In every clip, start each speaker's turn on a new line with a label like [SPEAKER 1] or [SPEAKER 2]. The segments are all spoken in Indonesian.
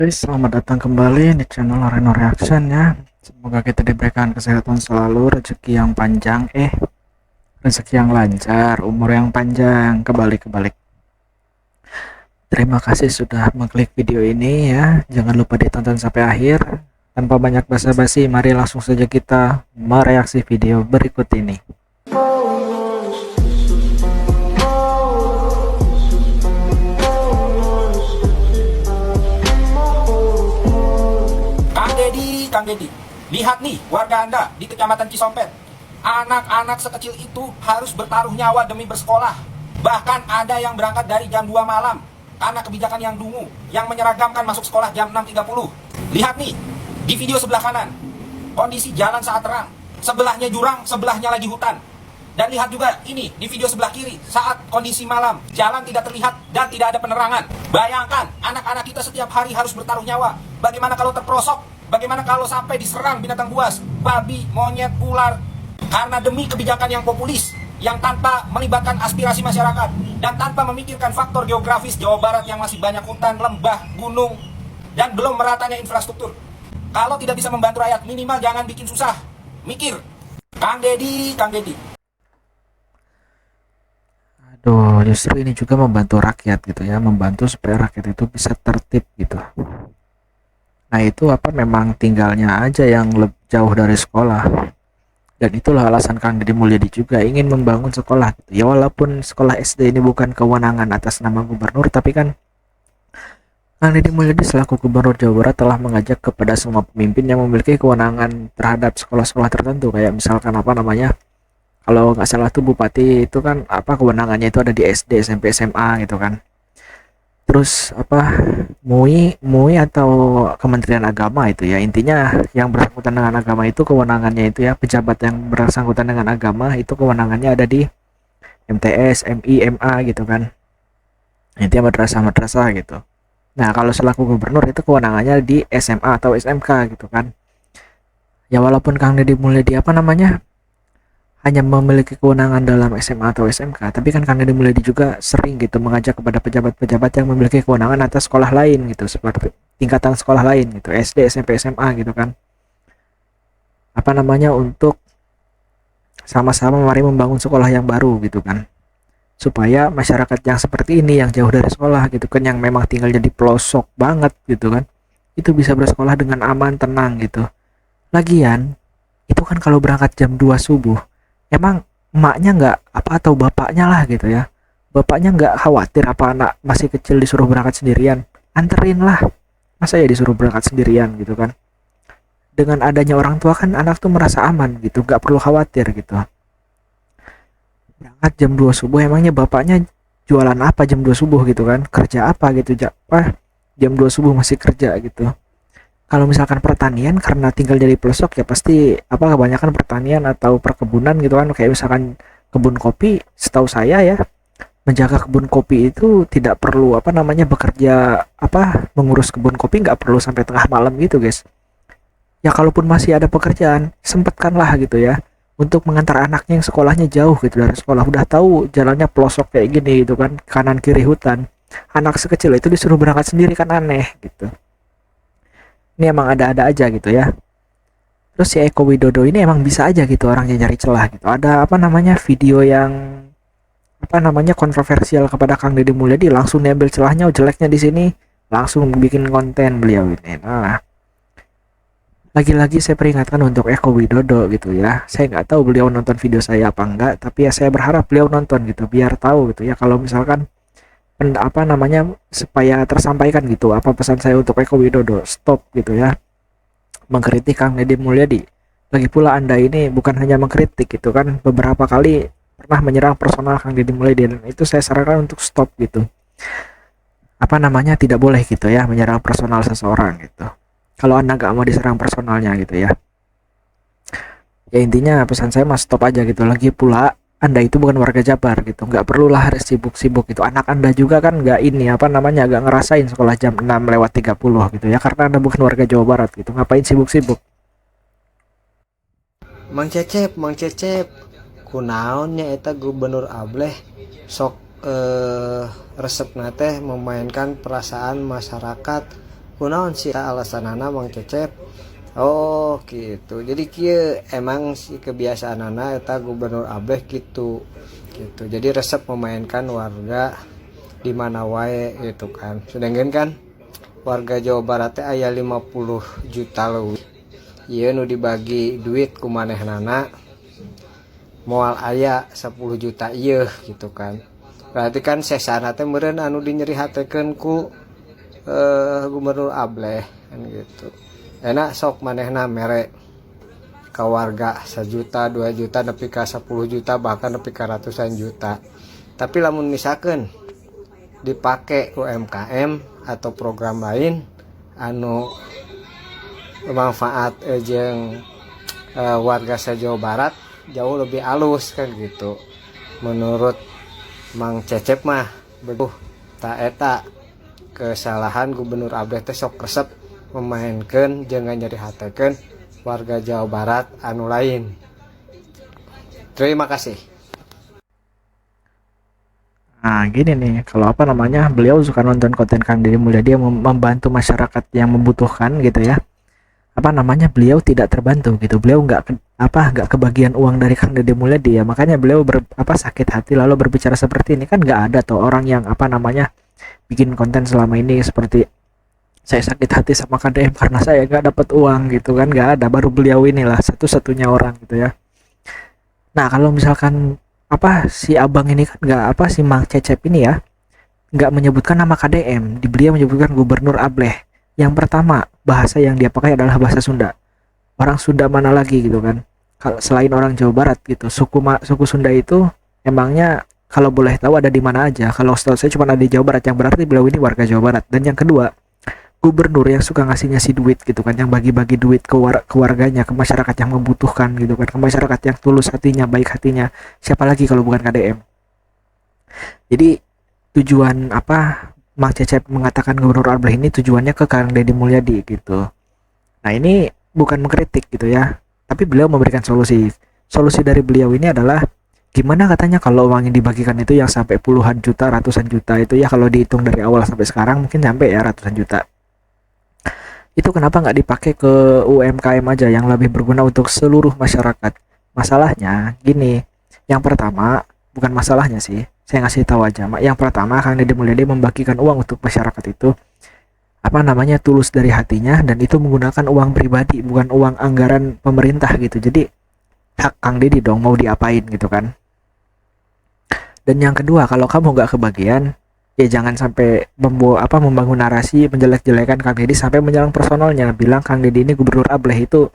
[SPEAKER 1] Guys, selamat datang kembali di channel Reno Reaction ya. Semoga kita diberikan kesehatan selalu, rezeki yang panjang, rezeki yang lancar, umur yang panjang, kebalik. Terima kasih sudah mengklik video ini ya. Jangan lupa ditonton sampai akhir. Tanpa banyak basa-basi, mari langsung saja kita mereaksi video berikut ini.
[SPEAKER 2] Kang Dedi, lihat nih warga Anda di Kecamatan Cisompet. Anak-anak sekecil itu harus bertaruh nyawa demi bersekolah. Bahkan ada yang berangkat dari jam 2 malam karena kebijakan yang dungu, yang menyeragamkan masuk sekolah jam 6.30. Lihat nih, di video sebelah kanan, kondisi jalan saat terang. Sebelahnya jurang, sebelahnya lagi hutan. Dan lihat juga ini, di video sebelah kiri, saat kondisi malam, jalan tidak terlihat dan tidak ada penerangan. Bayangkan, anak-anak kita setiap hari harus bertaruh nyawa. Bagaimana kalau terperosok? Bagaimana kalau sampai diserang binatang buas, babi, monyet, ular? Karena demi kebijakan yang populis, yang tanpa melibatkan aspirasi masyarakat, dan tanpa memikirkan faktor geografis Jawa Barat yang masih banyak hutan, lembah, gunung, dan belum meratanya infrastruktur. Kalau tidak bisa membantu rakyat, minimal jangan bikin susah. Mikir. Kang Dedi.
[SPEAKER 1] Aduh, justru ini juga membantu rakyat gitu ya, membantu supaya rakyat itu bisa tertib gitu. Nah itu memang tinggalnya aja yang jauh dari sekolah. Dan itulah alasan Kang Deddy Mulyadi juga ingin membangun sekolah gitu. Ya walaupun sekolah SD ini bukan kewenangan atas nama gubernur, tapi kan Kang Deddy Mulyadi selaku gubernur Jawa Barat telah mengajak kepada semua pemimpin yang memiliki kewenangan terhadap sekolah-sekolah tertentu. Kayak misalkan kalau nggak salah tuh bupati itu kan kewenangannya itu ada di SD, SMP, SMA gitu kan. Terus MUI atau Kementerian Agama itu ya, intinya yang bersangkutan dengan agama itu kewenangannya itu ya, pejabat yang bersangkutan dengan agama itu kewenangannya ada di MTS, MI, MA gitu kan, intinya madrasah gitu. Nah kalau selaku gubernur itu kewenangannya di SMA atau SMK gitu kan. Ya walaupun Kang Deddy Mulyadi hanya memiliki kewenangan dalam SMA atau SMK, tapi kan Kang Deddy Mulyadi juga sering gitu mengajak kepada pejabat-pejabat yang memiliki kewenangan atas sekolah lain gitu, seperti tingkatan sekolah lain gitu, SD, SMP, SMA gitu kan, untuk sama-sama mari membangun sekolah yang baru gitu kan, supaya masyarakat yang seperti ini yang jauh dari sekolah gitu kan, yang memang tinggalnya di pelosok banget gitu kan, itu bisa bersekolah dengan aman, tenang gitu. Lagian itu kan kalau berangkat jam 2 subuh, emang emaknya nggak atau bapaknya lah gitu ya, bapaknya nggak khawatir apa anak masih kecil disuruh berangkat sendirian? Anterin lah, masa ya disuruh berangkat sendirian gitu kan. Dengan adanya orang tua kan anak tuh merasa aman gitu, nggak perlu khawatir gitu. Berangkat jam 2 subuh, emangnya bapaknya jualan apa jam 2 subuh gitu kan, kerja apa gitu, jam 2 subuh masih kerja gitu. Kalau misalkan pertanian, karena tinggal dari pelosok ya pasti kebanyakan pertanian atau perkebunan gitu kan, kayak misalkan kebun kopi, setahu saya ya, menjaga kebun kopi itu tidak perlu bekerja mengurus kebun kopi nggak perlu sampai tengah malam gitu guys. Ya kalaupun masih ada pekerjaan, sempatkanlah gitu ya untuk mengantar anaknya yang sekolahnya jauh gitu dari sekolah, udah tahu jalannya pelosok kayak gini gitu kan, kanan kiri hutan, anak sekecil itu disuruh berangkat sendiri kan aneh gitu. Ini emang ada-ada aja gitu ya. Terus si Eko Widodo ini emang bisa aja gitu orangnya nyari celah gitu. Ada video yang kontroversial kepada Kang Deddy Mulyadi, langsung diambil celahnya, jeleknya di sini, langsung bikin konten beliau ini. Nah, lagi-lagi saya peringatkan untuk Eko Widodo gitu ya. Saya nggak tahu beliau nonton video saya apa enggak, tapi ya saya berharap beliau nonton gitu biar tahu gitu ya, kalau misalkan supaya tersampaikan gitu apa pesan saya untuk Eko Widodo, stop gitu ya mengkritik Kang Deddy Mulyadi. Lagi pula Anda ini bukan hanya mengkritik gitu kan, beberapa kali pernah menyerang personal Kang Deddy Mulyadi, dan itu saya sarankan untuk stop gitu. Tidak boleh gitu ya menyerang personal seseorang gitu, kalau Anda nggak mau diserang personalnya gitu ya. Ya intinya pesan saya stop aja gitu. Lagi pula Anda itu bukan warga Jabar gitu, nggak perlulah harus sibuk-sibuk gitu. Anak Anda juga kan nggak nggak ngerasain sekolah jam 6:30 gitu ya, karena Anda bukan warga Jawa Barat gitu. Ngapain sibuk-sibuk?
[SPEAKER 3] Mang Cecep, kunaonnya eta gubernur Ableh sok resep nate memainkan perasaan masyarakat kunaon sih alasanana Mang Cecep? Oh gitu, jadi kieu emang si kebiasaan anak eta Gubernur Ableh gitu gitu, jadi resep memainkan warga di mana wae gitu kan. Sedangkan kan warga Jawa Barat teh aya 50 juta leuwih, ieu nu dibagi duit ku manehnana moal aya 10 juta ieu gitu kan. Berarti kan sesana teh meureun anu dinyerihatekeun ku Gubernur Ableh kan gitu. Enak sok manehna mere ka warga 1 juta 2 juta nepi ka 10 juta bahkan nepi ka ratusan juta. Tapi lamun misalkan dipake UMKM atau program lain anu manfaat jeung warga se-Jawa Barat jauh lebih halus kan gitu. Menurut Mang Cecep mah beduh tak eta kesalahan Gubernur Ableh teh sok resep memainkan jangan nyerihatekeun warga Jawa Barat anu lain. Terima kasih.
[SPEAKER 1] Nah, gini nih, kalau apa namanya, beliau suka nonton konten Kang Deddy Mulyadi yang membantu masyarakat yang membutuhkan gitu ya. Apa namanya, beliau tidak terbantu gitu. Beliau nggak kebagian uang dari Kang Deddy Mulyadi ya. Makanya beliau sakit hati lalu berbicara seperti ini. Kan nggak ada tuh orang yang apa namanya bikin konten selama ini seperti saya sakit hati sama KDM karena saya nggak dapat uang gitu kan, nggak ada. Baru beliau inilah satu-satunya orang gitu ya. Nah, kalau misalkan apa si abang ini kan si Mang Cecep ini ya nggak menyebutkan nama KDM, beliau menyebutkan Gubernur Ableh. Yang pertama, bahasa yang dia pakai adalah bahasa Sunda. Orang Sunda mana lagi gitu kan, kalau selain orang Jawa Barat gitu. Suku Sunda itu emangnya kalau boleh tahu ada di mana aja? Kalau setahu saya cuma ada di Jawa Barat, yang berarti beliau ini warga Jawa Barat. Dan yang kedua, gubernur yang suka ngasih duit gitu kan, yang bagi-bagi duit ke warganya, ke masyarakat yang membutuhkan gitu kan, ke masyarakat yang tulus hatinya, baik hatinya. Siapa lagi kalau bukan KDM? Jadi tujuan apa Mang Cecep mengatakan Gubernur Ableh ini tujuannya ke Kang Deddy Mulyadi gitu. Nah, ini bukan mengkritik gitu ya, tapi beliau memberikan solusi. Solusi dari beliau ini adalah gimana katanya kalau uang yang dibagikan itu yang sampai puluhan juta, ratusan juta itu ya, kalau dihitung dari awal sampai sekarang mungkin sampai ya ratusan juta. Itu kenapa nggak dipakai ke UMKM aja yang lebih berguna untuk seluruh masyarakat? Masalahnya gini, yang pertama, bukan masalahnya sih, saya ngasih tahu aja. Yang pertama, Kang Deddy Mulyadi membagikan uang untuk masyarakat itu apa namanya tulus dari hatinya, dan itu menggunakan uang pribadi, bukan uang anggaran pemerintah gitu. Jadi hak Kang Deddy dong mau diapain gitu kan. Dan yang kedua, kalau kamu nggak kebagian, ya jangan sampai membangun narasi menjelek-jelekan Kang Deddy sampai menyerang personalnya, bilang Kang Deddy ini Gubernur Ableh itu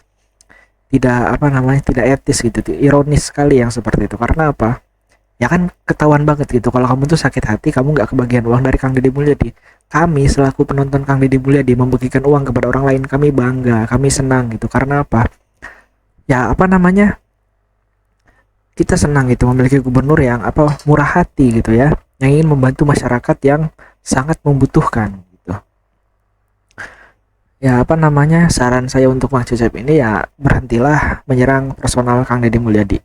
[SPEAKER 1] tidak tidak etis gitu. Ironis sekali yang seperti itu. Karena apa? Ya kan ketahuan banget gitu kalau kamu tuh sakit hati, kamu nggak kebagian uang dari Kang Deddy Mulyadi. Kami selaku penonton Kang Deddy Mulyadi membagikan uang kepada orang lain, kami bangga, kami senang gitu. Karena apa? Ya kita senang gitu memiliki gubernur yang murah hati gitu ya, yang ingin membantu masyarakat yang sangat membutuhkan gitu. Ya saran saya untuk Mang Cecep ini ya berhentilah menyerang personal Kang Deddy Mulyadi.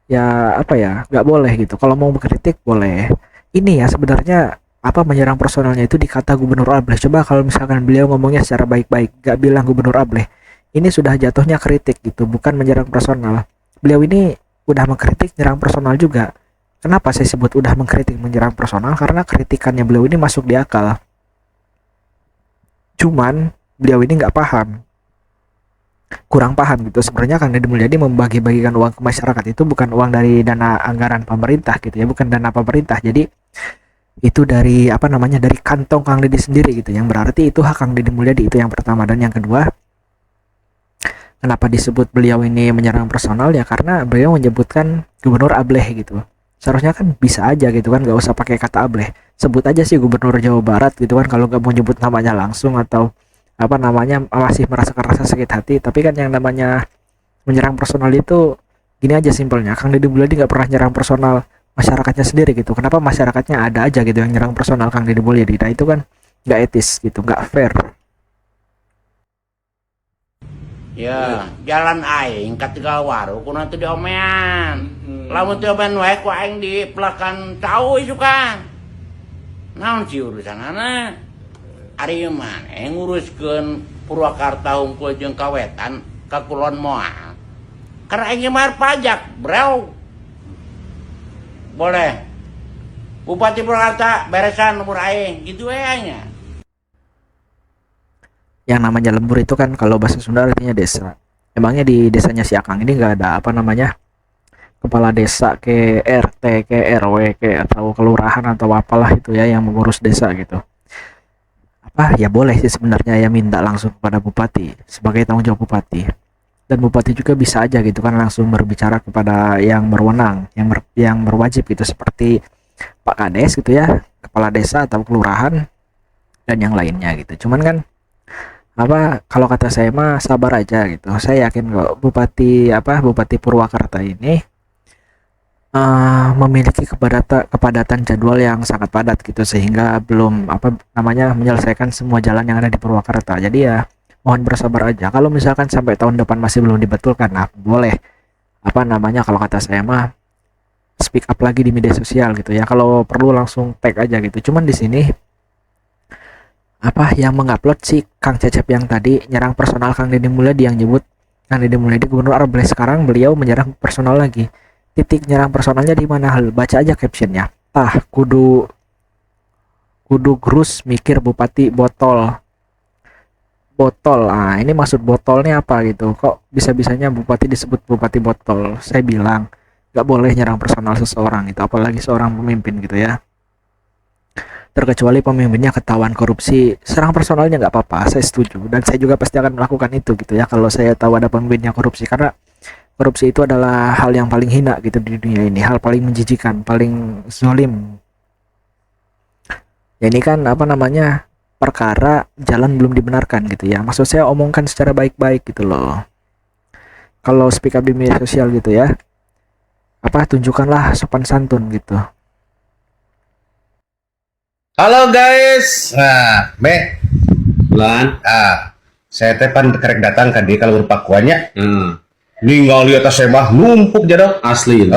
[SPEAKER 1] Ya nggak boleh gitu. Kalau mau mengkritik boleh. Ini ya sebenarnya menyerang personalnya itu di kata Gubernur Ableh. Coba kalau misalkan beliau ngomongnya secara baik-baik, nggak bilang Gubernur Ableh, ini sudah jatuhnya kritik gitu, bukan menyerang personal. Beliau ini udah mengkritik, nyerang personal juga. Kenapa saya sebut udah mengkritik menyerang personal? Karena kritikannya beliau ini masuk di akal. Cuman beliau ini nggak paham, kurang paham gitu. Sebenarnya Kang Deddy Mulyadi membagi-bagikan uang ke masyarakat itu bukan uang dari dana anggaran pemerintah gitu ya, bukan dana pemerintah. Jadi itu dari dari kantong Kang Deddy sendiri gitu. Yang berarti itu hak Kang Deddy Mulyadi, itu yang pertama. Dan yang kedua, kenapa disebut beliau ini menyerang personal? Ya karena beliau menyebutkan Gubernur Ableh gitu. Seharusnya kan bisa aja gitu kan, nggak usah pakai kata Ableh, sebut aja sih Gubernur Jawa Barat gitu kan, kalau nggak mau nyebut namanya langsung atau masih merasa sakit hati. Tapi kan yang namanya menyerang personal itu gini aja simpelnya, Kang Deddy Mulyadi nggak pernah nyerang personal masyarakatnya sendiri gitu. Kenapa masyarakatnya ada aja gitu yang nyerang personal Kang Deddy Mulyadi? Nah itu kan nggak etis gitu, nggak fair.
[SPEAKER 4] Ya, jalan aing ka Tegal Waru kuna teu diomean. Lamun teu omean wae ku aing di pelakan cau isukan. Naon sih urusanana? ari maneh nguruskeun Purwakarta hungkul jeung Kawetan ka Kulon Moal. Karena aing bayar pajak, bro. Boleh. Bupati Purwakarta beresan lembur aing, gitu nya.
[SPEAKER 1] Yang namanya lembur itu kan kalau bahasa Sunda artinya desa. Emangnya di desanya si Akang ini nggak ada apa namanya kepala desa ke RT ke RW ke atau kelurahan atau apalah itu ya yang mengurus desa gitu. Apa ya boleh sih sebenarnya ya minta langsung kepada bupati sebagai tanggung jawab bupati. Dan bupati juga bisa aja gitu kan langsung berbicara kepada yang berwenang, yang berwajib gitu seperti Pak Kades gitu ya, kepala desa atau kelurahan dan yang lainnya gitu. Cuman kan apa kalau kata saya mah sabar aja gitu. Saya yakin kok Bupati Purwakarta ini memiliki kepadatan jadwal yang sangat padat gitu sehingga belum menyelesaikan semua jalan yang ada di Purwakarta. Jadi ya mohon bersabar aja. Kalau misalkan sampai tahun depan masih belum dibetulkan, nah boleh kalau kata saya mah speak up lagi di media sosial gitu ya. Kalau perlu langsung tag aja gitu. Cuman di sini yang mengupload si Kang Cecep yang tadi nyerang personal Kang Deddy Mulyadi, yang nyebut Kang Deddy Mulyadi gubernur Arbleh, sekarang beliau menyerang personal lagi. Titik nyerang personalnya di mana? Baca aja captionnya. Kudu grus mikir bupati botol. Ini maksud botolnya apa gitu? Kok bisa-bisanya bupati disebut bupati botol? Saya bilang nggak boleh nyerang personal seseorang itu, apalagi seorang pemimpin gitu ya. Terkecuali pemimpinnya ketahuan korupsi, serang personalnya nggak apa-apa, saya setuju. Dan saya juga pasti akan melakukan itu gitu ya kalau saya tahu ada pemimpinnya korupsi, karena korupsi itu adalah hal yang paling hina gitu di dunia ini, hal paling menjijikan, paling zolim. Ya ini kan perkara jalan belum dibenarkan gitu ya. Maksud saya omongkan secara baik-baik gitu loh. Kalau speak up di media sosial gitu ya, tunjukkanlah sopan santun gitu.
[SPEAKER 5] Halo guys, Bulan, saya tepan kerek datang tadi kalau berpakuannya. Ninggal lihat saya mah numpuk jadok asli.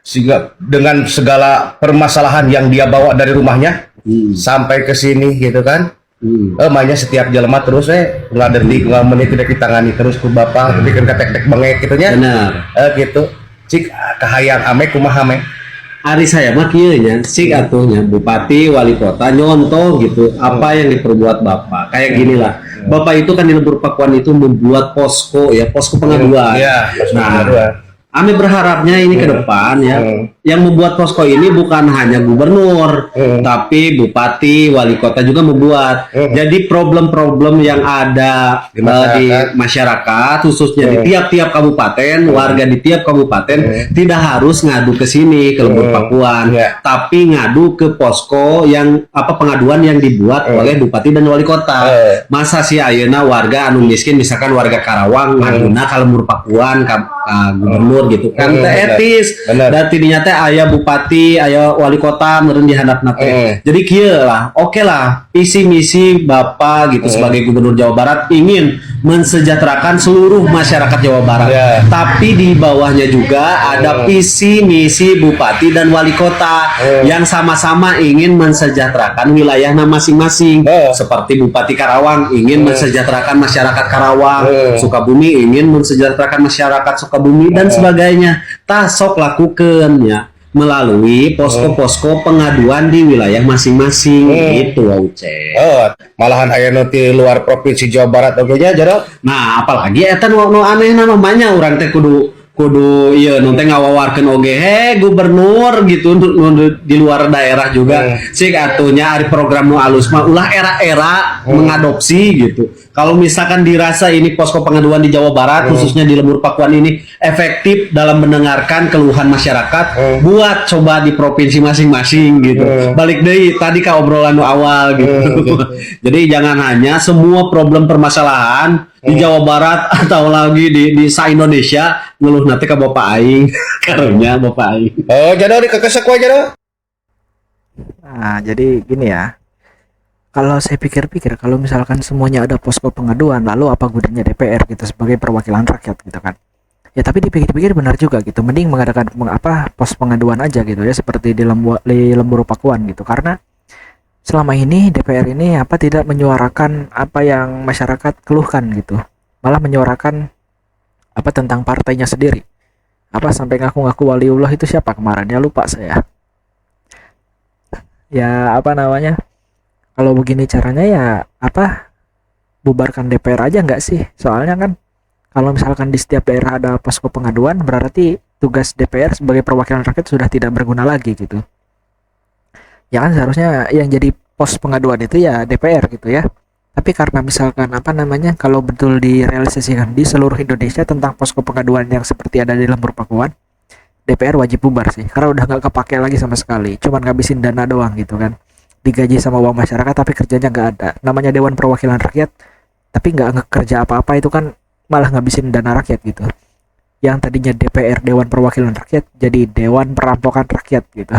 [SPEAKER 5] Sehingga dengan segala permasalahan yang dia bawa dari rumahnya sampai ke sini gitu kan. Mainnya setiap jelema terus ngaderdi menit tidak ditangani terus ku bapak bikin ketek-tek bengek gitunya.
[SPEAKER 6] Benar.
[SPEAKER 5] Gitu. Cik kahayang ame kumaha ame.
[SPEAKER 6] Ari saya mah kieu nya sik atuhnya bupati wali kota nyontoh gitu apa yang diperbuat bapak kayak gini lah. Bapak itu kan di Lembur Pakuan itu membuat posko pengaduan. Nah, Ame berharapnya ini ke depan ya, yang membuat posko ini bukan hanya gubernur, tapi bupati, wali kota juga membuat. Jadi problem-problem yang ada di masyarakat, khususnya di tiap-tiap kabupaten, warga di tiap kabupaten tidak harus ngadu ke sini ke Lembur Pakuan, tapi ngadu ke posko yang pengaduan yang dibuat oleh bupati dan wali kota. Masa si ayeuna warga anu miskin, misalkan warga Karawang ngaduna ke Lembur Pakuan, gubernur gitu kan etis. Dan tidinya teh aya bupati aya wali kota meureun dihandapna teh. Jadi kieu lah, oke lah visi misi Bapak gitu sebagai gubernur Jawa Barat ingin mensejahterakan seluruh masyarakat Jawa Barat. Tapi di bawahnya juga ada visi misi bupati dan wali kota yang sama-sama ingin mensejahterakan wilayahnya masing-masing. Seperti Bupati Karawang ingin mensejahterakan masyarakat Karawang, Sukabumi ingin mensejahterakan masyarakat Sukabumi dan sebagainya. Sok lakukan ya melalui posko-posko pengaduan di wilayah masing-masing gitu Uce.
[SPEAKER 5] Malahan aya nu ti luar provinsi Jawa Barat oge nya jadok.
[SPEAKER 6] Nah, apalagi eta nu aneh namanya urang teh kudu ieu nu teh ngawawarkeun oge gubernur gitu di luar daerah juga. Sik atunya ari program nu alus mah ulah era-era mengadopsi gitu. Kalau misalkan dirasa ini posko pengaduan di Jawa Barat khususnya di Lembur Pakuan ini efektif dalam mendengarkan keluhan masyarakat, buat coba di provinsi masing-masing gitu. Balik deui tadi ka obrolan nu awal gitu. Jadi jangan hanya semua problem permasalahan di Jawa Barat atau lagi di sa-Indonesia ngeluh nanti ke Bapak Aing karunya Bapak Aing.
[SPEAKER 5] Jadok dikekesek wae jadok.
[SPEAKER 1] Nah, jadi gini ya. Kalau saya pikir-pikir, kalau misalkan semuanya ada posko pengaduan, lalu apa gunanya DPR gitu sebagai perwakilan rakyat gitu kan? Ya tapi dipikir-pikir benar juga gitu. Mending mengadakan pos pengaduan aja gitu ya, seperti di Lembur Pakuan gitu. Karena selama ini DPR ini apa tidak menyuarakan apa yang masyarakat keluhkan gitu, malah menyuarakan apa tentang partainya sendiri, apa sampai ngaku-ngaku waliullah itu siapa kemarin ya, lupa saya ya, apa namanya, kalau begini caranya ya apa, bubarkan DPR aja nggak sih? Soalnya kan kalau misalkan di setiap daerah ada posko pengaduan, berarti tugas DPR sebagai perwakilan rakyat sudah tidak berguna lagi gitu. Ya kan seharusnya yang jadi pos pengaduan itu ya DPR gitu ya. Tapi karena misalkan apa namanya, kalau betul direalisasikan di seluruh Indonesia tentang posko pengaduan yang seperti ada di Lembur Pakuan, DPR wajib bubar sih, karena udah nggak kepake lagi sama sekali, cuman ngabisin dana doang gitu kan, digaji sama uang masyarakat tapi kerjanya nggak ada. Namanya Dewan Perwakilan Rakyat tapi nggak kerja apa-apa, itu kan malah ngabisin dana rakyat gitu. Yang tadinya DPR Dewan Perwakilan Rakyat jadi Dewan Perampokan Rakyat gitu.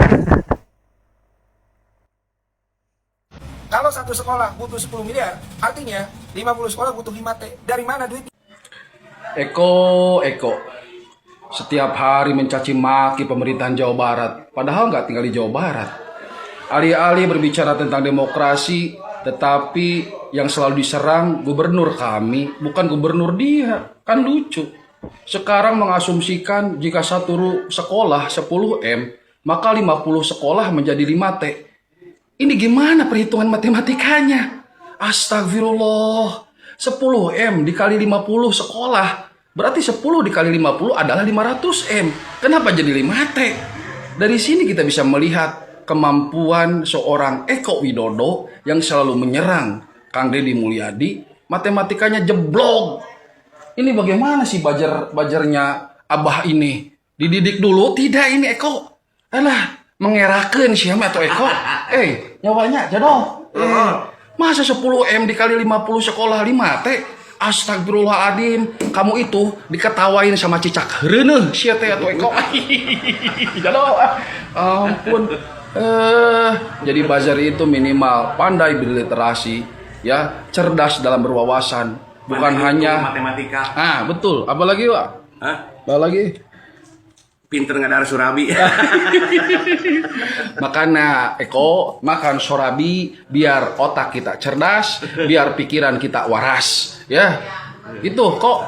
[SPEAKER 2] Kalau satu sekolah butuh 10 miliar, artinya 50 sekolah butuh 5T. Dari mana duitnya?
[SPEAKER 7] Eko, setiap hari mencaci maki pemerintahan Jawa Barat, padahal nggak tinggal di Jawa Barat. Alih-alih berbicara tentang demokrasi, tetapi yang selalu diserang gubernur kami, bukan gubernur dia. Kan lucu. Sekarang mengasumsikan jika satu sekolah 10M, maka 50 sekolah menjadi 5T. Ini gimana perhitungan matematikanya? Astagfirullah. 10M dikali 50 sekolah. Berarti 10 dikali 50 adalah 500M. Kenapa jadi 5T? Dari sini kita bisa melihat kemampuan seorang Eko Widodo yang selalu menyerang Kang Deddy Mulyadi. Matematikanya jeblok. Ini bagaimana sih bajarnya Abah ini? Dididik dulu? Tidak ini Eko. Alah, mengerakan siapa atau Eko? Nyawanya jodoh. Masa 10M dikali 50 sekolah 5T? Astagfirullahaladzim, kamu itu diketawain sama cicak reneh sia teh atau Eko. Jodoh. Ampun. Jadi buzzer itu minimal pandai berliterasi, ya, cerdas dalam berwawasan, bukan hanya
[SPEAKER 8] matematika.
[SPEAKER 7] Betul. Apalagi, Pak? Apalagi?
[SPEAKER 8] Pinter nggak ada surabi.
[SPEAKER 7] Makanya Eko makan sorabi biar otak kita cerdas, biar pikiran kita waras, ya. Gitu kok.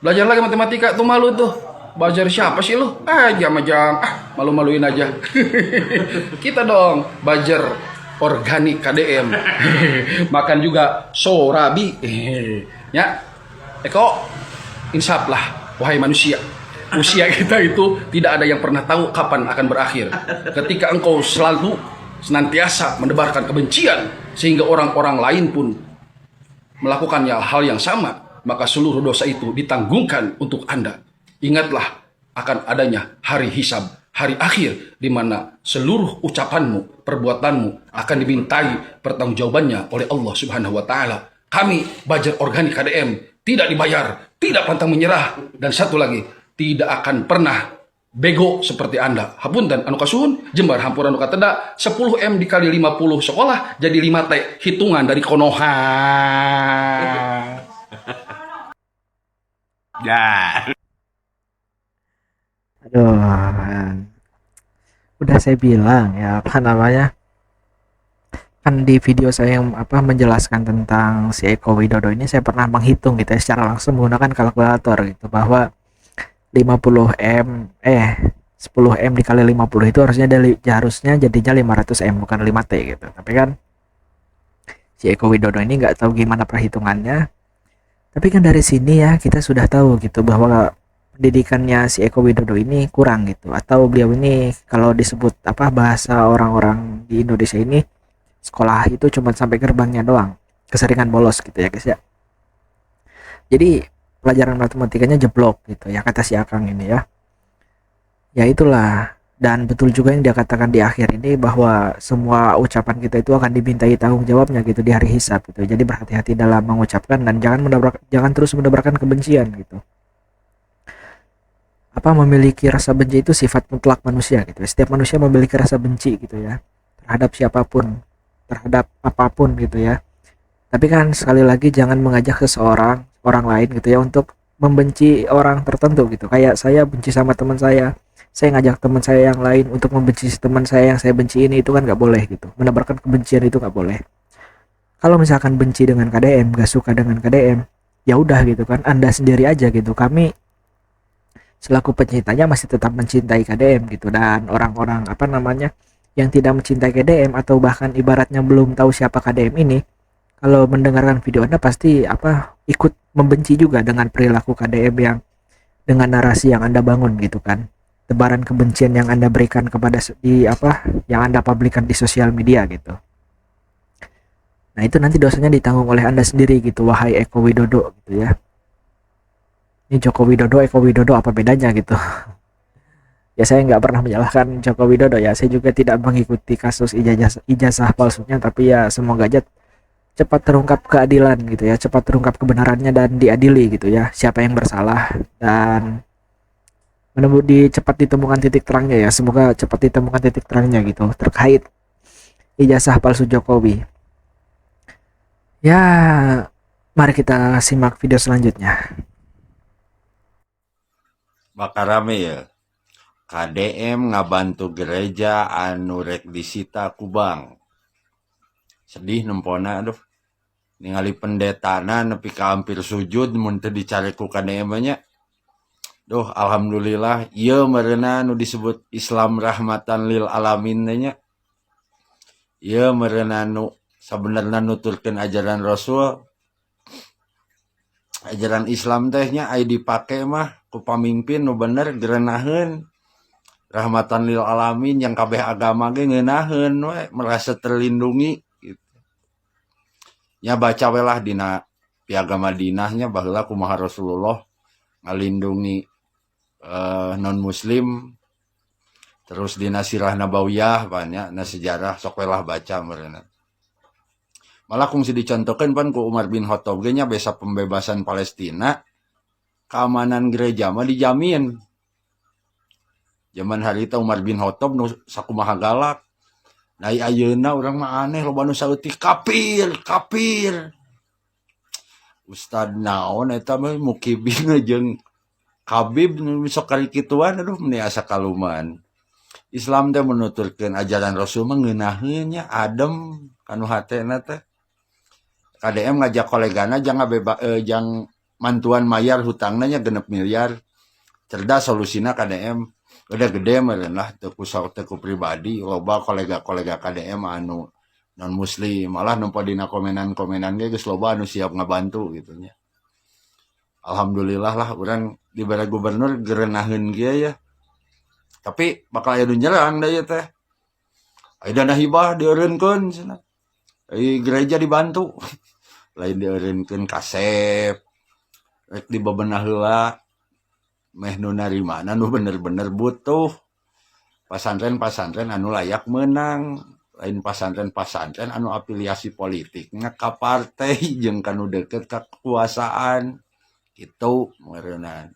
[SPEAKER 7] Belajar lagi matematika tuh malu tuh. Belajar siapa sih lu? Jam-jam. Malu-maluin aja. Kita dong belajar organik KDM. Makan juga sorabi. Ya. Eko, insaplah wahai manusia. Usia kita itu tidak ada yang pernah tahu kapan akan berakhir. Ketika engkau selalu senantiasa menebarkan kebencian sehingga orang-orang lain pun melakukan hal yang sama, maka seluruh dosa itu ditanggungkan untuk Anda. Ingatlah akan adanya hari hisab, hari akhir di mana seluruh ucapanmu, perbuatanmu akan dimintai pertanggungjawabannya oleh Allah Subhanahu wa taala. Kami Buzzer Organik KDM tidak dibayar, tidak pantang menyerah, dan satu lagi, tidak akan pernah bego seperti Anda. Hapunten anu kasuhun, jembar hampura anu kateda, 10M dikali 50 sekolah jadi 5T, hitungan dari Konoha.
[SPEAKER 8] Ya.
[SPEAKER 1] Aduh, udah saya bilang ya, apa namanya, kan di video saya yang apa menjelaskan tentang si Eko Widodo ini, saya pernah menghitung gitu ya, secara langsung menggunakan kalkulator gitu, bahwa 50M 10M dikali 50 itu harusnya jadinya 500M, bukan 5T gitu. Tapi kan si Eko Widodo ini nggak tahu gimana perhitungannya. Tapi kan dari sini ya kita sudah tahu gitu bahwa pendidikannya si Eko Widodo ini kurang gitu, atau beliau ini kalau disebut apa bahasa orang-orang di Indonesia ini, sekolah itu cuma sampai gerbangnya doang, keseringan bolos gitu ya guys ya. Jadi pelajaran matematikanya jeblok gitu ya, kata si Akang ini ya. Ya itulah, dan betul juga yang dia katakan di akhir ini bahwa semua ucapan kita itu akan dimintai tanggung jawabnya gitu di hari hisab gitu. Jadi berhati-hati dalam mengucapkan dan jangan terus menebarkan kebencian gitu. Apa memiliki rasa benci itu sifat mutlak manusia gitu. Setiap manusia memiliki rasa benci gitu ya, terhadap siapapun, terhadap apapun gitu ya. Tapi kan sekali lagi jangan mengajak orang lain gitu ya untuk membenci orang tertentu gitu. Kayak saya benci sama teman saya saya ngajak teman saya yang lain untuk membenci teman saya yang saya benci ini, itu kan nggak boleh gitu. Menebarkan kebencian itu nggak boleh. Kalau misalkan benci dengan KDM, gak suka dengan KDM, ya udah gitu kan, Anda sendiri aja gitu. Kami selaku pencintanya masih tetap mencintai KDM gitu. Dan orang-orang apa namanya yang tidak mencintai KDM atau bahkan ibaratnya belum tahu siapa KDM ini, kalau mendengarkan video Anda pasti ikut membenci juga dengan perilaku KDM yang dengan narasi yang Anda bangun gitu kan. Tebaran kebencian yang Anda berikan kepada yang Anda publikkan di sosial media gitu. Nah, itu nanti dosanya ditanggung oleh Anda sendiri gitu, wahai Eko Widodo gitu ya. Ini Joko Widodo, Eko Widodo apa bedanya gitu. Ya saya nggak pernah menyalahkan Joko Widodo ya, saya juga tidak mengikuti kasus ijazah palsunya, tapi ya semoga aja cepat terungkap keadilan gitu ya, cepat terungkap kebenarannya dan diadili gitu ya, siapa yang bersalah, dan cepat ditemukan titik terangnya ya, semoga cepat ditemukan titik terangnya gitu terkait ijazah palsu Jokowi. Ya, mari kita simak video selanjutnya.
[SPEAKER 9] Bakal rame ya. KDM ngabantu gereja anu rek disita ku bank. Sedih nempona aduh. Ningali pendetana nepi ka hampir sujud mun teu dicari ku KDM nya. Duh alhamdulillah ieu meureunna nu disebut Islam rahmatan lil alamin nya. Ieu meureunna nu sabenerna nuturkeun ajaran Rasul. Ajaran Islam tehnya aya dipake mah ku pamimpin nu bener gerenaheun rahmatan lil alamin, yang kabeh agama ge ngeunaheun we merasa terlindungi gitu. Nya baca we lah dina piagam Madinahnya baheula kumaha Rasulullah ngalindungi non muslim, terus dina sirah nabawiyah banyak na sejarah sok we lah baca meureunna. Malah kungsi dicontohkan pan ku Umar bin Khattab ge nya besa pembebasan Palestina, keamanan gereja mah dijamin. Zaman hari itu Umar bin Khattab nu sakumaha galak. Nah ayeuna urang mah aneh loba nu saeutik kafir. Ustad naon eta mah mukibin jeung Habib nu sok kari kituan, aduh meni asa kaluman. Islam teh menuturkeun ajaran Rasul mah ngeunaheun nya adem kanu hatena teh. KDM ngajak kolegana jang mantuan mayar hutangna nya 6 miliar. Cerdas solusina KDM. Udah gede meureun lah teu ku pribadi, loba kolega-kolega KDM anu non muslim, malah nempo dina komenan-komenan ge geus loba anu siap ngabantu gitu nya. Alhamdulillah lah urang dibere gubernur geurenaheun ge ya. Tapi bakal aya nu nyerang da ieu teh. Aya dana hibah dieureunkeun cenah. Gereja dibantu. Lain dieureunkeun kasep. Rek dibebenah heula. Meh nu narimana nu bener-bener butuh. Pasantren-pasantren anu layak menang. Lain pasantren-pasantren anu afiliasi politiknya ka partai jeung kanu deukeut ka kekuasaan. Kitu meureunna.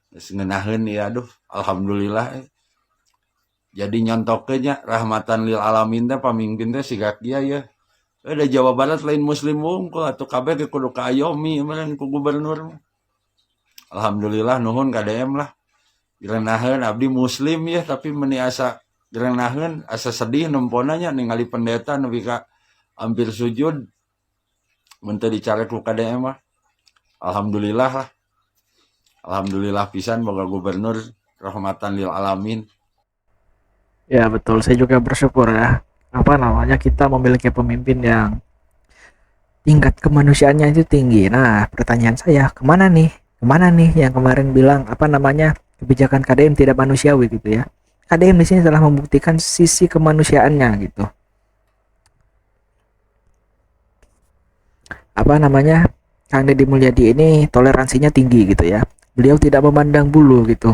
[SPEAKER 9] Geus ngeunaheun ya aduh alhamdulillah. Jadi nyontokeun nya rahmatan lil alamin teh pamimpin teh siga kieu ya. Da Jawa Barat lain muslim wungkul atuh kabeh ge kudu kaayomi meureun ku gubernur. Alhamdulillah nuhun KDM lah. Geurenaheun abdi muslim ya tapi meni asa geurenaheun asa sedih nempona nya ningali pendeta nepi ka hampir sujud mun teu dicarek ku KDM mah. Alhamdulillah lah. Alhamdulillah pisan boga gubernur rahmatan lil alamin.
[SPEAKER 1] Ya betul, saya juga bersyukur ya. Kita memiliki pemimpin yang tingkat kemanusiaannya itu tinggi. Nah, pertanyaan saya, kemana nih yang kemarin bilang kebijakan KDM tidak manusiawi gitu ya. KDM di sini telah membuktikan sisi kemanusiaannya gitu. Kang Deddy Mulyadi ini toleransinya tinggi gitu ya. Beliau tidak memandang bulu gitu.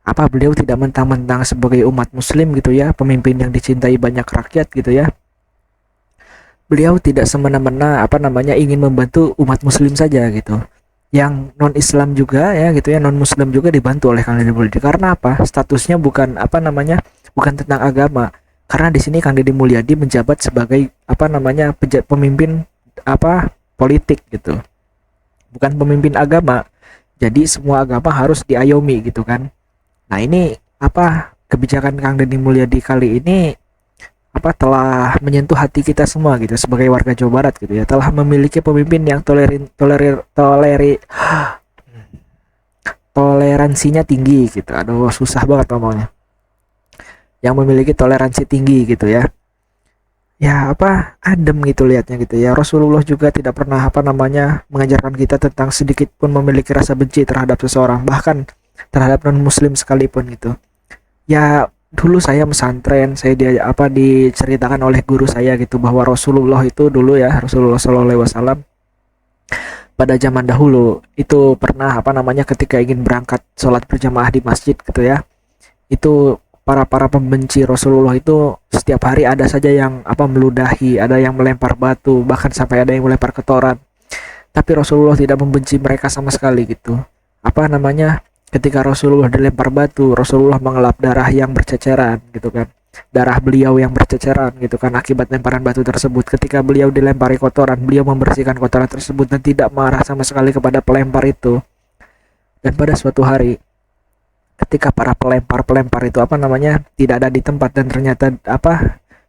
[SPEAKER 1] Beliau tidak mentang-mentang sebagai umat muslim gitu ya, pemimpin yang dicintai banyak rakyat gitu ya. Beliau tidak semena-mena ingin membantu umat muslim saja gitu. Yang non Islam juga ya gitu ya, non muslim juga dibantu oleh Kang Deddy Mulyadi. Karena apa? Statusnya bukan bukan tentang agama. Karena di sini Kang Deddy Mulyadi menjabat sebagai pemimpin politik gitu. Bukan pemimpin agama. Jadi semua agama harus diayomi gitu kan. Nah ini kebijakan Kang Deddy Mulyadi kali ini telah menyentuh hati kita semua gitu sebagai warga Jawa Barat gitu ya, telah memiliki pemimpin yang toleransinya tinggi gitu. Aduh, susah banget ngomongnya. Yang memiliki toleransi tinggi gitu ya. Ya adem gitu lihatnya gitu ya. Rasulullah juga tidak pernah mengajarkan kita tentang sedikit pun memiliki rasa benci terhadap seseorang, bahkan terhadap non muslim sekalipun gitu. Ya dulu saya pesantren, saya diceritakan oleh guru saya gitu bahwa Rasulullah itu dulu ya, Rasulullah SAW pada zaman dahulu itu pernah ketika ingin berangkat sholat berjamaah di masjid gitu ya, itu para pembenci Rasulullah itu setiap hari ada saja yang meludahi, ada yang melempar batu, bahkan sampai ada yang melempar kotoran. Tapi Rasulullah tidak membenci mereka sama sekali gitu. Ketika Rasulullah dilempar batu, Rasulullah mengelap darah yang berceceran gitu kan. Darah beliau yang berceceran gitu kan akibat lemparan batu tersebut. Ketika beliau dilempari kotoran, beliau membersihkan kotoran tersebut dan tidak marah sama sekali kepada pelempar itu. Dan pada suatu hari ketika para pelempar itu tidak ada di tempat dan ternyata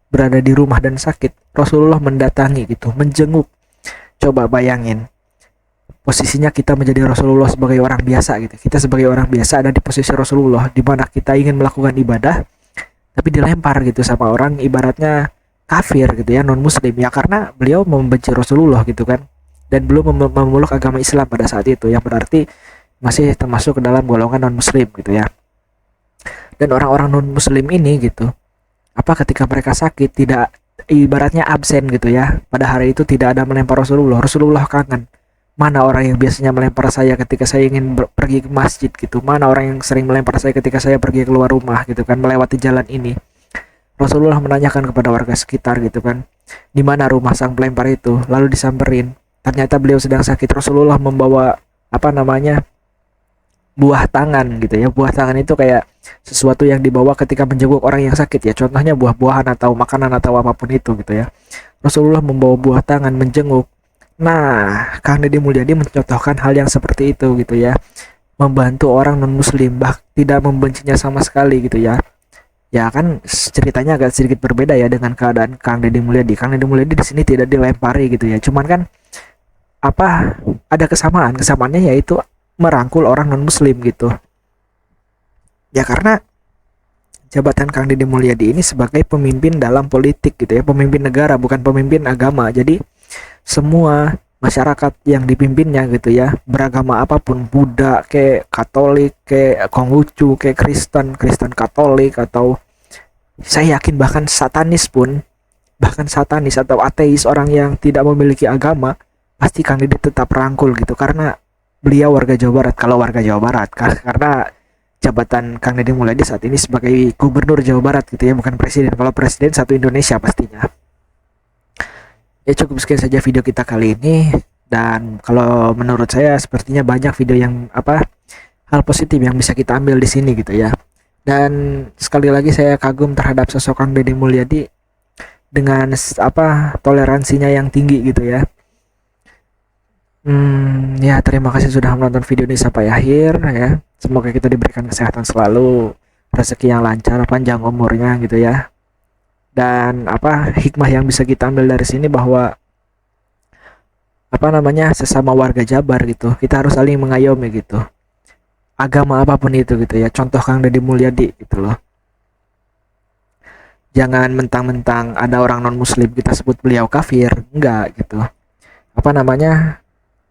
[SPEAKER 1] berada di rumah dan sakit, Rasulullah mendatangi gitu, menjenguk. Coba bayangin posisinya kita menjadi Rasulullah sebagai orang biasa gitu. Kita sebagai orang biasa ada di posisi Rasulullah, di mana kita ingin melakukan ibadah tapi dilempar gitu sama orang ibaratnya kafir gitu ya, non muslim ya, karena beliau membenci Rasulullah gitu kan, dan belum memeluk agama Islam pada saat itu, yang berarti masih termasuk ke dalam golongan non muslim gitu ya. Dan orang-orang non muslim ini gitu ketika mereka sakit tidak ibaratnya absen gitu ya, pada hari itu tidak ada melempar Rasulullah. Rasulullah kangen, mana orang yang biasanya melempar saya ketika saya ingin pergi ke masjid gitu, mana orang yang sering melempar saya ketika saya pergi keluar rumah gitu kan, melewati jalan ini. Rasulullah menanyakan kepada warga sekitar gitu kan, di mana rumah sang pelempar itu, lalu disamperin, ternyata beliau sedang sakit. Rasulullah membawa buah tangan gitu ya. Buah tangan itu kayak sesuatu yang dibawa ketika menjenguk orang yang sakit ya, contohnya buah-buahan atau makanan atau apapun itu gitu ya. Rasulullah membawa buah tangan menjenguk. Nah, Kang Deddy Mulyadi mencontohkan hal yang seperti itu gitu ya, membantu orang non muslim, tidak membencinya sama sekali gitu ya. Ya kan ceritanya agak sedikit berbeda ya dengan keadaan Kang Deddy Mulyadi. Kang Deddy Mulyadi di sini tidak dilempari gitu ya, cuman kan ada kesamaannya yaitu merangkul orang non muslim gitu ya, karena jabatan Kang Deddy Mulyadi ini sebagai pemimpin dalam politik gitu ya, pemimpin negara bukan pemimpin agama. Jadi semua masyarakat yang dipimpinnya gitu ya, beragama apapun, Buddha kayak Katolik kayak Konghucu kayak Kristen Katolik, atau saya yakin bahkan satanis atau ateis, orang yang tidak memiliki agama, pasti Kang Deddy tetap rangkul gitu, karena beliau warga Jawa Barat. Kalau warga Jawa Barat karena jabatan Kang Deddy Mulyadi saat ini sebagai gubernur Jawa Barat gitu ya, bukan presiden. Kalau presiden satu Indonesia pastinya. Ya cukup sekian saja video kita kali ini, dan kalau menurut saya sepertinya banyak video yang hal positif yang bisa kita ambil di sini gitu ya. Dan sekali lagi saya kagum terhadap sosok Kang Deddy Mulyadi dengan toleransinya yang tinggi gitu ya. Ya terima kasih sudah menonton video ini sampai akhir ya. Semoga kita diberikan kesehatan selalu, rezeki yang lancar, panjang umurnya gitu ya. Dan hikmah yang bisa kita ambil dari sini bahwa sesama warga Jabar gitu, kita harus saling mengayomi gitu. Agama apapun itu gitu ya. Contoh Kang Deddy Mulyadi gitu loh. Jangan mentang-mentang ada orang non muslim kita sebut beliau kafir, enggak gitu.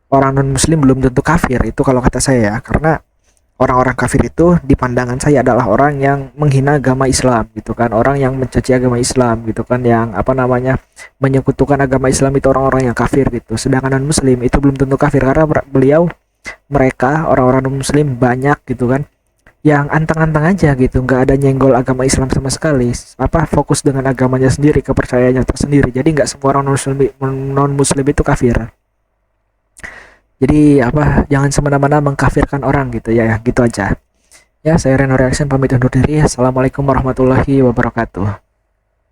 [SPEAKER 1] Orang non muslim belum tentu kafir, itu kalau kata saya ya, karena orang-orang kafir itu di pandangan saya adalah orang yang menghina agama Islam gitu kan, orang yang mencaci agama Islam gitu kan, yang menyekutukan agama Islam itu orang-orang yang kafir gitu. Sedangkan non muslim itu belum tentu kafir, karena mereka orang-orang non muslim banyak gitu kan yang anteng-anteng aja gitu, nggak ada nyenggol agama Islam sama sekali, fokus dengan agamanya sendiri, kepercayaannya tersendiri. Jadi nggak semua orang non muslim itu kafir. Jadi jangan semena-mena mengkafirkan orang gitu ya, gitu aja. Ya, saya Reno Reaction pamit undur diri. Assalamualaikum warahmatullahi wabarakatuh.